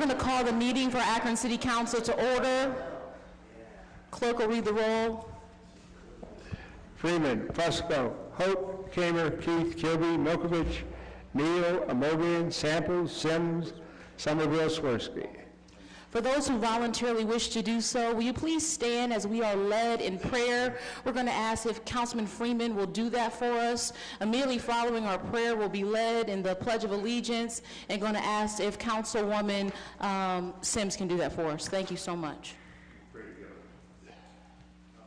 going to call the meeting for Akron City Council to order. Clerk will read the roll. Freeman, Fusco, Hope, Kamer, Keith, Kilby, Milkovich, Neal, Amobian, Samples, Sims, Somerville, Swirsky. For those who voluntarily wish to do so, will you please stand as we are led in prayer? We're going to ask if Councilman Freeman will do that for us. Immediately following our prayer, we'll be led in the Pledge of Allegiance, and going to ask if Councilwoman Sims can do that for us. Thank you so much. Pray together.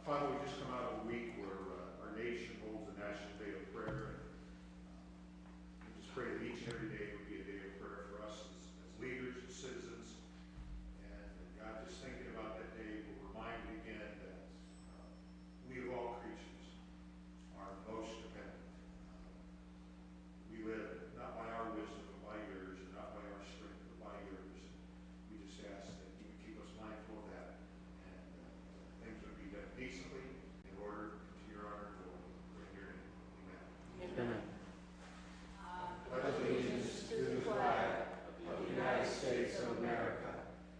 Father, we just come out of a week where our nation holds the National Day of Prayer. We just pray that each and every day would be a day of prayer for us as leaders, as citizens. God, just thinking about that day will remind me again that we of all creatures are most dependent. We live not by our wisdom, but by yours, and not by our strength, but by yours. We just ask that you would keep us mindful of that, and things would be done decently in order to your honor and glory. In your name, amen. Amen. Pledge allegiance to the flag of the United States of America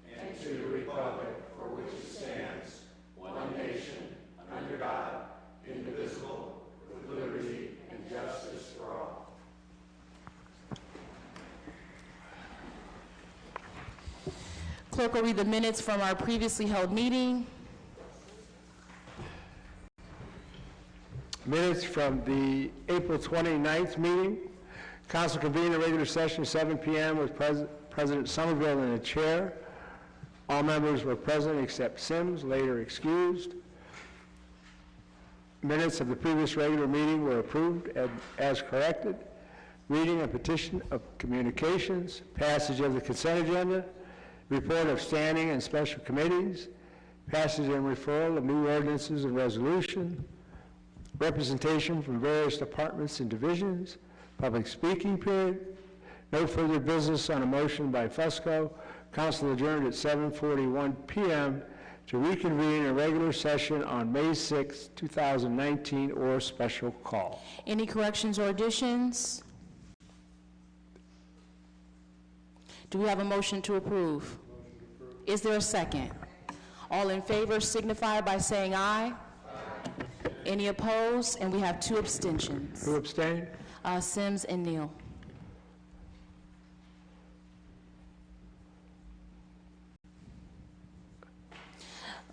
and to the republic for which it stands, one nation, under God, indivisible, with liberty and justice for all. Clerk will read the minutes from our previously held meeting. Minutes from the April 29th meeting. Council convened a regular session 7 p.m. with President Somerville in the chair. All members were present except Sims, later excused. Minutes of the previous regular meeting were approved as corrected. Reading and petition of communications, passage of the consent agenda, report of standing and special committees, passage and referral of new ordinances and resolution, representation from various departments and divisions, public speaking period, no further business on a motion by Fusco. Council adjourned at 7:41 p.m. to reconvene a regular session on May 6, 2019, or special call. Any corrections or additions? Do we have a motion to approve? Motion to approve. Is there a second? All in favor signify by saying aye. Aye. Any opposed? And we have 2 abstentions. Who abstained? Sims and Neal.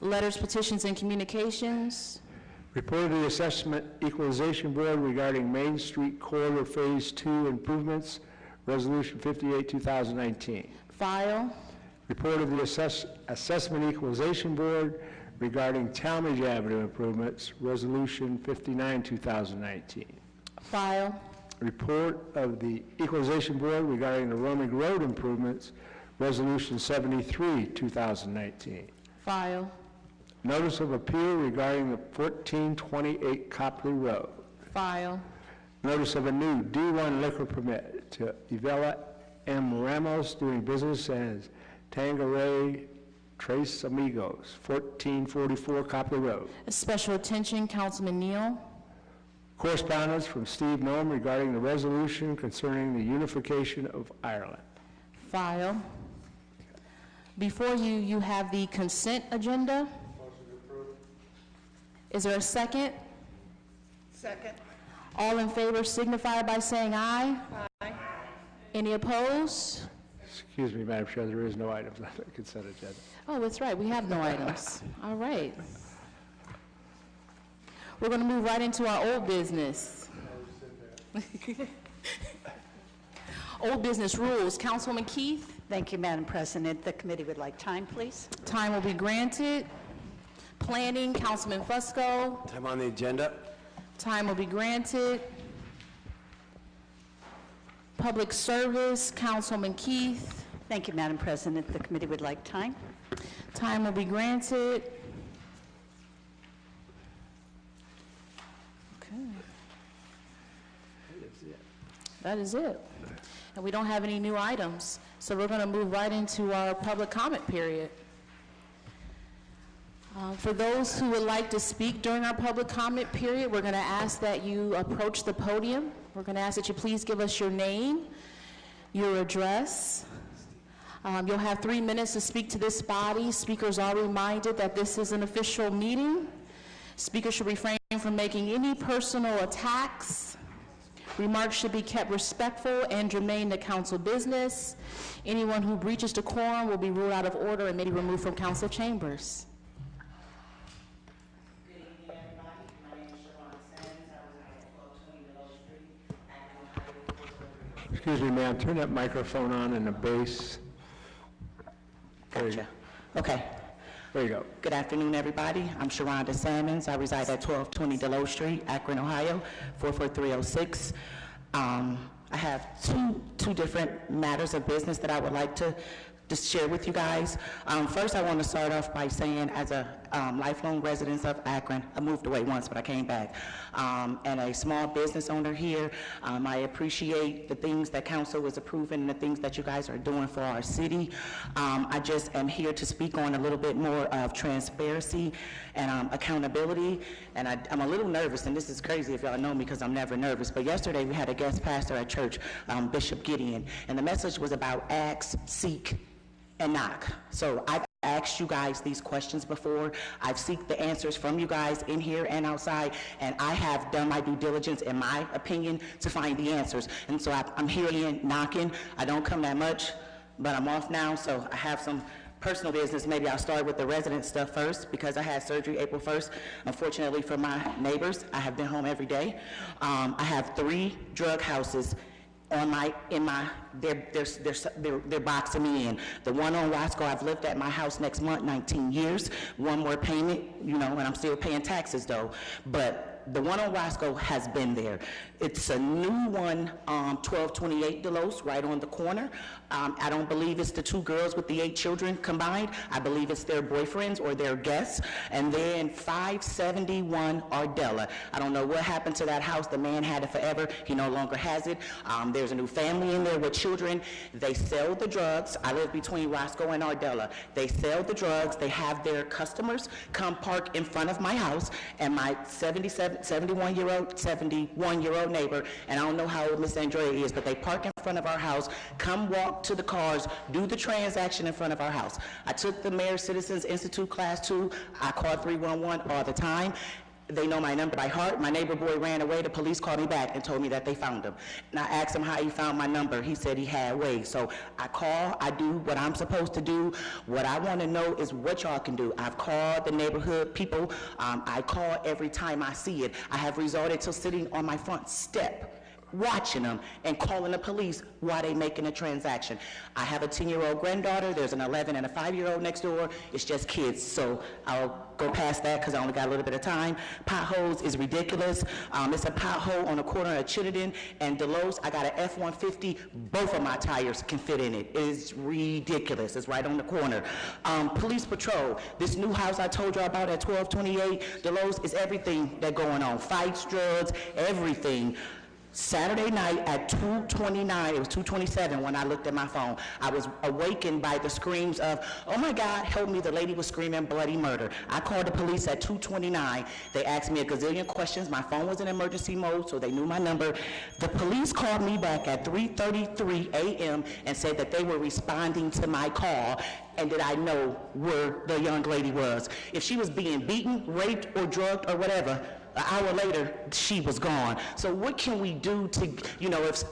Letters, petitions, and communications. Report of the Assessment Equalization Board regarding Main Street Corridor Phase 2 improvements, Resolution 58, 2019. File. Report of the Assessment Equalization Board regarding Talmadge Avenue improvements, Resolution 59, 2019. File. Report of the Equalization Board regarding the Roaming Road improvements, Resolution 73, 2019. File. Notice of appeal regarding the 1428 Copley Road. File. Notice of a new D1 liquor permit to Ivela M. Ramos doing business as Tangeray Tres Amigos, 1444 Copley Road. Special attention, Councilman Neal. Correspondence from Steve Noem regarding the resolution concerning the unification of Ireland. File. Before you, you have the consent agenda. Is there a second? Second. All in favor signify by saying aye. Aye. Any opposed? Excuse me, Madam Chair, there is no items on the consent agenda. Oh, that's right, we have no items. All right. We're going to move right into our old business. Old business rules. Councilwoman Keith? Thank you, Madam President. The committee would like time, please. Time will be granted. Planning, Councilman Fusco. Time on the agenda. Time will be granted. Public Service, Councilman Keith. Thank you, Madam President. The committee would like time. Time will be granted. Okay. That is it. And we don't have any new items, so we're going to move right into our public comment period. For those who would like to speak during our public comment period, we're going to ask that you approach the podium. We're going to ask that you please give us your name, your address, You'll have 3 minutes to speak to this body. Speakers are reminded that this is an official meeting. Speakers should refrain from making any personal attacks. Remarks should be kept respectful and germane to council business. Anyone who breaches decorum will be ruled out of order and may be removed from council chambers. Good evening, everybody. My name is Sharon Sands. I reside at 1220 Willow Street, Akron, Ohio. Excuse me, ma'am, turn that microphone on and the bass. Gotcha. Okay. There you go. Good afternoon, everybody. I'm Sharonda Salmons. I reside at 1220 Deloe Street, Akron, Ohio, 44306. I have two different matters of business that I would like to just share with you guys. First, I want to start off by saying, as a lifelong resident of Akron, I moved away once, but I came back, and a small business owner here, I appreciate the things that council is approving and the things that you guys are doing for our city. I just am here to speak on a little bit more of transparency and accountability, and I'm a little nervous, and this is crazy if y'all know me because I'm never nervous, but yesterday we had a guest pastor at church, Bishop Gideon, and the message was about ask, seek, and knock. So I've asked you guys these questions before. I've seeked the answers from you guys in here and outside, and I have done my due diligence, in my opinion, to find the answers. And so I'm here again knocking. I don't come that much, but I'm off now, so I have some personal business. Maybe I'll start with the resident stuff first, because I had surgery April 1st. Unfortunately for my neighbors, I have been home every day. I have 3 drug houses they're boxing me in. The one on Roscoe, I've lived at my house next month 19 years. One more payment, and I'm still paying taxes though. But the one on Roscoe has been there. It's a new one, 1228 Delos, right on the corner. I don't believe it's the 2 girls with the 8 children combined. I believe it's their boyfriends or their guests. And then 571 Ardella. I don't know what happened to that house. The man had it forever. He no longer has it. There's a new family in there with children. They sell the drugs. I live between Roscoe and Ardella. They sell the drugs. They have their customers come park in front of my house, and my 71-year-old neighbor, and I don't know how old Miss Andrea is, but they park in front of our house, come walk to the cars, do the transaction in front of our house. I took the Mayor Citizens Institute Class 2. I call 311 all the time. They know my number by heart. My neighbor boy ran away. The police called me back and told me that they found him. And I asked him how he found my number. He said he had ways. So I call, I do what I'm supposed to do. What I want to know is what y'all can do. I've called the neighborhood people. I call every time I see it. I have resorted to sitting on my front step, watching them and calling the police while they making a transaction. I have a 10-year-old granddaughter. There's an 11 and a 5-year-old next door. It's just kids, so I'll go past that because I only got a little bit of time. Potholes is ridiculous. It's a pothole on the corner of Chittenden and Delos. I got an F-150. Both of my tires can fit in it. It's ridiculous. It's right on the corner. Police patrol. This new house I told you about at 1228 Delos is everything that's going on. Fights, drugs, everything. Saturday night at 2:29, it was 2:27 when I looked at my phone. I was awakened by the screams of, "Oh my God, help me." The lady was screaming bloody murder. I called the police at 2:29. They asked me a gazillion questions. My phone was in emergency mode, so they knew my number. The police called me back at 3:33 a.m. and said that they were responding to my call and that I know where the young lady was. If she was being beaten, raped, or drugged, or whatever, an hour later, she was gone. So what can we do to,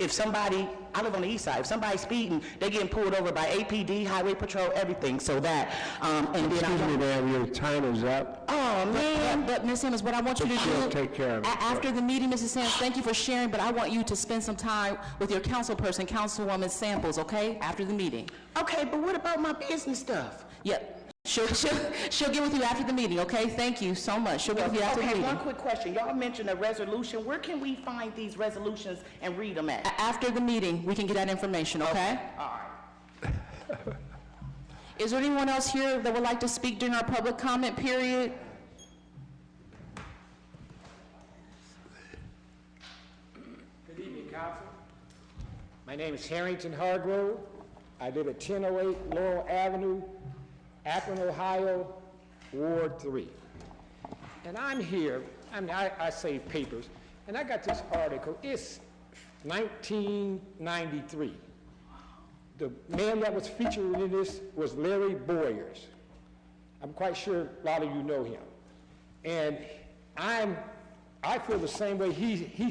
if somebody, I live on the east side, if somebody's speeding, they're getting pulled over by APD, Highway Patrol, everything, so that, and then Excuse me, ma'am, your time is up. Oh, man. But Ms. Simmons, what I want you to She'll do, take care of it. After the meeting, Mrs. Simmons, thank you for sharing, but I want you to spend some time with your councilperson, Councilwoman Samples, okay, after the meeting. Okay, but what about my business stuff? Yep. She'll get with you after the meeting, okay? Thank you so much. She'll get with you after the Okay, meeting. one quick question. Y'all mentioned a resolution. Where can we find these resolutions and read them at? After the meeting, we can get that information, okay? All right. Is there anyone else here that would like to speak during our public comment period? Good evening, Council. My name is Harrington Hargrove. I live at 1008 Laurel Avenue, Akron, Ohio, Ward 3. And I'm here, I save papers, and I got this article. It's 1993. The man that was featured in this was Larry Boyers. I'm quite sure a lot of you know him. And I feel the same way he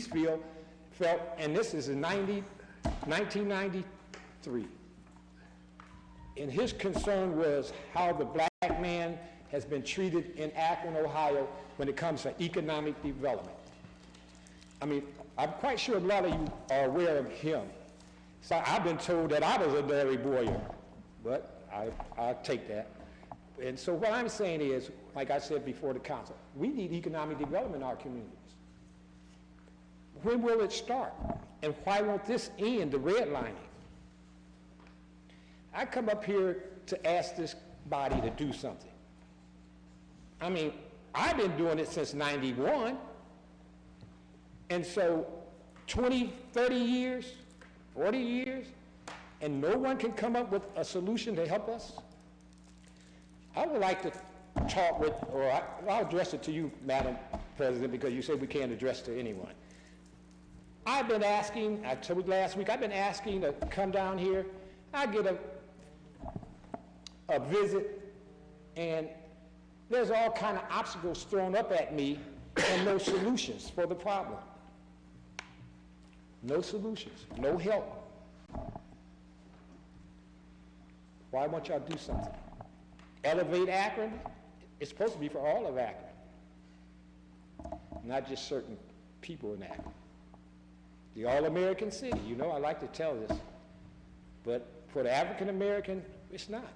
felt, and this is in 1993. And his concern was how the black man has been treated in Akron, Ohio, when it comes to economic development. I mean, I'm quite sure a lot of you are aware of him. So I've been told that I was a Larry Boyer, but I'll take that. And so what I'm saying is, like I said before the council, we need economic development in our communities. When will it start? And why won't this end, the redlining? I come up here to ask this body to do something. I mean, I've been doing it since 91. And so 20, 30 years, 40 years, and no one can come up with a solution to help us? I would like to talk with, or I'll address it to you, Madam President, because you said we can't address to anyone. I've been asking, I told you last week, I've been asking to come down here. I get a visit, and there's all kind of obstacles thrown up at me and no solutions for the problem. No solutions, no help. Why won't y'all do something? Elevate Akron? It's supposed to be for all of Akron, not just certain people in Akron. The all-American city, you know, I like to tell this, but for the African-American, it's not.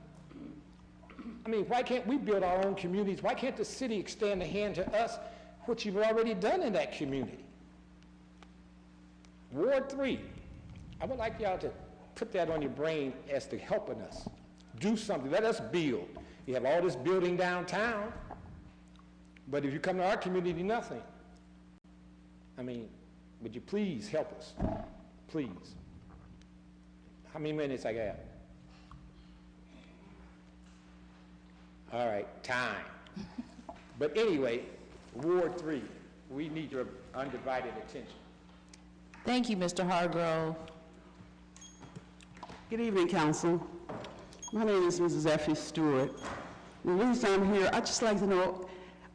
I mean, why can't we build our own communities? Why can't the city extend a hand to us, what you've already done in that community? Ward 3, I would like y'all to put that on your brain as to helping us. Do something, let us build. You have all this building downtown, but if you come to our community, nothing. I mean, would you please help us? Please. How many minutes I got? All right, time. But anyway, Ward 3, we need your undivided attention. Thank you, Mr. Hargrove. Good evening, Council. My name is Mrs. Effie Stewart. The reason I'm here, I'd just like to know,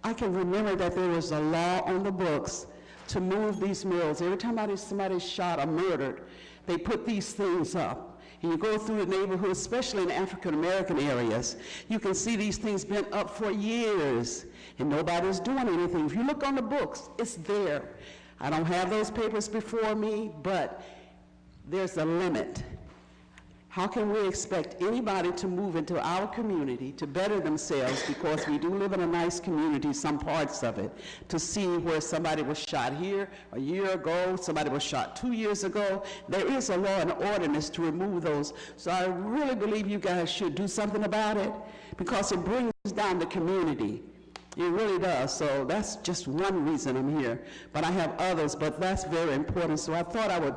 I can remember that there was a law on the books to move these mills. Every time somebody's shot or murdered, they put these things up. And you go through the neighborhood, especially in African-American areas, you can see these things been up for years, and nobody's doing anything. If you look on the books, it's there. I don't have those papers before me, but there's a limit. How can we expect anybody to move into our community to better themselves, because we do live in a nice community, some parts of it, to see where somebody was shot here a year ago, somebody was shot 2 years ago. There is a law and ordinance to remove those. So I really believe you guys should do something about it, because it brings down the community. It really does. So that's just one reason I'm here. But I have others, but that's very important. So I thought I would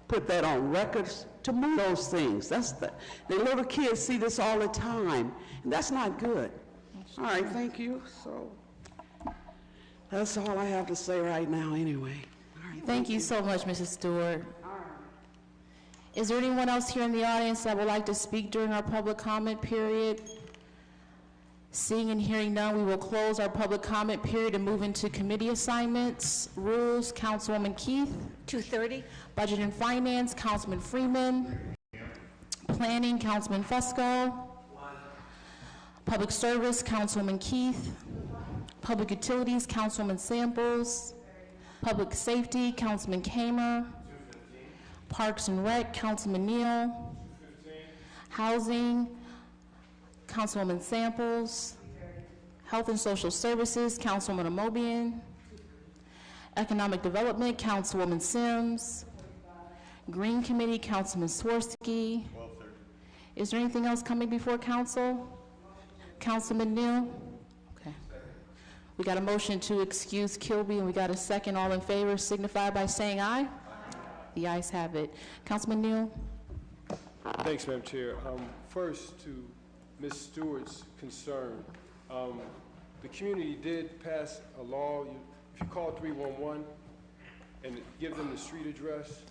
put that on records to move those things. That's the little kids see this all the time, and that's not good. All right, thank you. So that's all I have to say right now anyway. All right, Thank you so much, Mrs. Stewart. Is there anyone else here in the audience that would like to speak during our public comment period? Seeing and hearing none, we will close our public comment period and move into committee assignments. Rules, Councilwoman Keith. 2:30. Budget and Finance, Councilman Freeman. Planning, Councilman Fusco. Public Service, Councilwoman Keith. Public Utilities, Councilwoman Samples. Public Safety, Councilman Kamer. Parks and Rec, Councilman Neal. Housing, Councilwoman Samples. Health and Social Services, Councilwoman Amobian. Economic Development, Councilwoman Sims. Green Committee, Councilman Swirsky. Is there anything else coming before council? Councilman Neal? Okay. We got a motion to excuse Kilby, and we got a second. All in favor signify by saying aye. Aye. The ayes have it. Councilman Neal? Thanks, Madam Chair. First, to Ms. Stewart's concern, the community did pass a law. If you call 311 and give them the street address,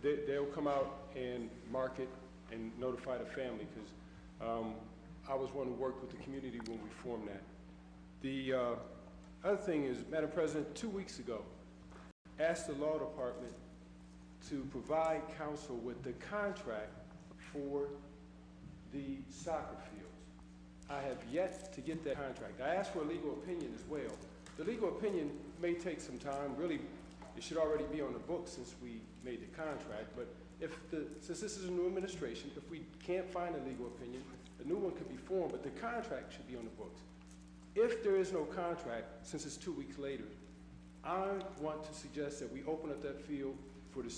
they'll come out and mark it and notify the family, because I was one who worked with the community when we formed that. The other thing is, Madam President, 2 weeks ago, asked the law department to provide council with the contract for the soccer fields. I have yet to get that contract. I asked for a legal opinion as well. The legal opinion may take some time. Really, it should already be on the books since we made the contract, but since this is a new administration, if we can't find a legal opinion, a new one could be formed, but the contract should be on the books. If there is no contract, since it's 2 weeks later, I want to suggest that we open up that field for the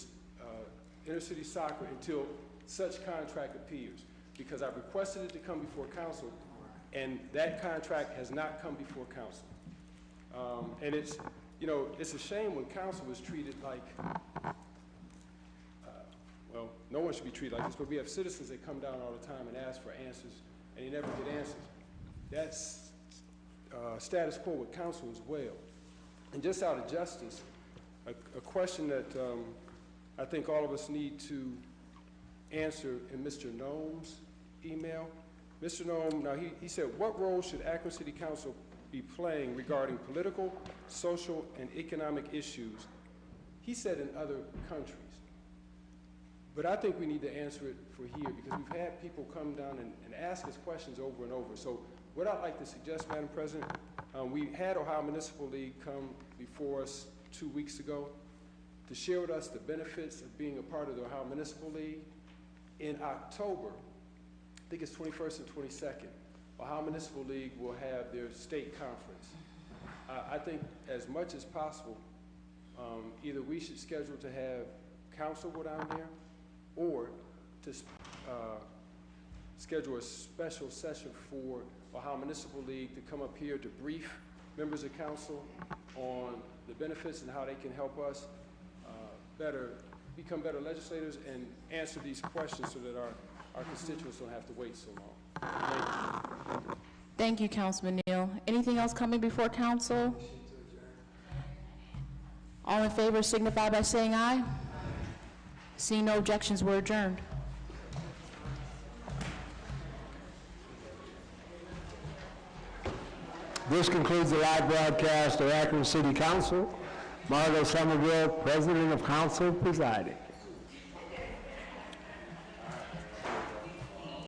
inner-city soccer until such contract appears, because I've requested it to come before council, and that contract has not come before council. And it's, you know, it's a shame when council is treated like, well, no one should be treated like this, but we have citizens that come down all the time and ask for answers, and they never get answers. That's status quo with council as well. And just out of justice, a question that I think all of us need to answer in Mr. Nome's email. Mr. Nome, now he said, what role should Akron City Council be playing regarding political, social, and economic issues? He said in other countries. But I think we need to answer it for here, because we've had people come down and ask us questions over and over. So what I'd like to suggest, Madam President, we had Ohio Municipal League come before us 2 weeks ago to share with us the benefits of being a part of the Ohio Municipal League. In October, I think it's 21st and 22nd, Ohio Municipal League will have their state conference. I think as much as possible, either we should schedule to have council go down there, or to schedule a special session for Ohio Municipal League to come up here to brief members of council on the benefits and how they can help us become better legislators and answer these questions so that our constituents don't have to wait so long. Thank you. Thank you, Councilman Neal. Anything else coming before council? All in favor signify by saying aye. Seeing no objections, we're adjourned. This concludes the live broadcast of Akron City Council. Margot Somerville, President of Council, presiding.